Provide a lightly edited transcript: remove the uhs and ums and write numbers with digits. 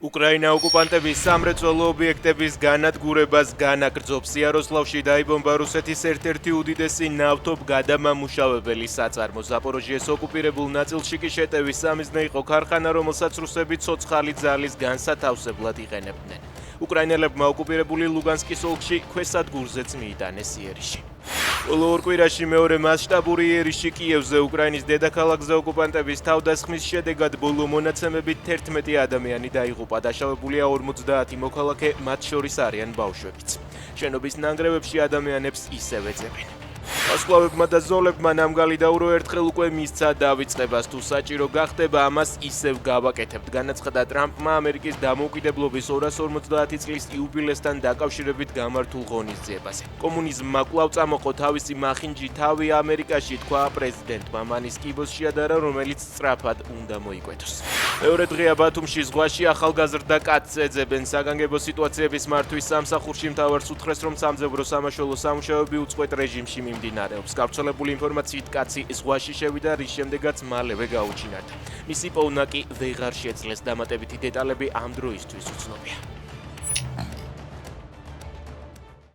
უკრაინა ოკუპანტების სამრეწველო ობიექტების განადგურებას განაგრძობს. იაროსლავში დაიბომბა რუსეთის ერთ-ერთი უდიდესი ნავთობგადამამუშავებელი საწარმო. ზაპოროჟიეს ოკუპირებულ ნაწილში კი შეტევის სამიზნე იყო ქარხანა, რომელსაც რუსები ცოცხალი ძალის განსათავსებლად იყენებდნენ. უკრაინელებმა ოკუპირებული ლუგანსკის ოლქში ქვესადგურზეც მიიტანეს იერიში. ბოლო ორ კვირაში მეორე მასშტაბური იერიში კიევზე, უკრაინის დედაქალაქზე ოკუპანტების თავდასხმის შედეგად ბოლო მონაცემებით 11 ადამიანი დაიღუპა. დაშავებულია 50 მოქალაქე, მათ შორის არიან ბავშვებიც. შენობის ნანგრევებში ადამიანებს ისევ ეძებენ. ვარსკვლავებმა და ზოლებმა ნამგალი დაურო ერთხელ უკვე მისცა დავიწყებას. თუ საჭირო გახდება, ამას ისევ გავაკეთებთ, განაცხადა ტრამპმა ამერიკის დამოუკიდებლობის 250 წლის იუბილესთან დაკავშირებით გამართულ ღონისძიებაზე. კომუნიზმმა კვლავ წამოყო თავისი მახინჯი თავი ამერიკაში, თქვა პრეზიდენტმა. მან ის კიბოს შეადარა, რომელიც სწრაფად უნდა მოიკვეთოს. მეორე დღეა ბათუმში ზღვაში ახალგაზრდა კაცს ეძებენ. საგანგებო სიტუაციების მართვის სამსახურში მთავარს უთხრეს, რომ სამძებრო სამაშველო სამუშაოები უწყვეტ რეჟიმში მიმდინარეობს. გავრცელებული ინფორმაციით კაცი ზღვაში შევიდა, რის შემდეგაც მალევე გაუჩინარდა. მისი პოვნა კი ვეღარ შეძლეს. დამატებითი დეტალები ამ დროისთვის უცნობია.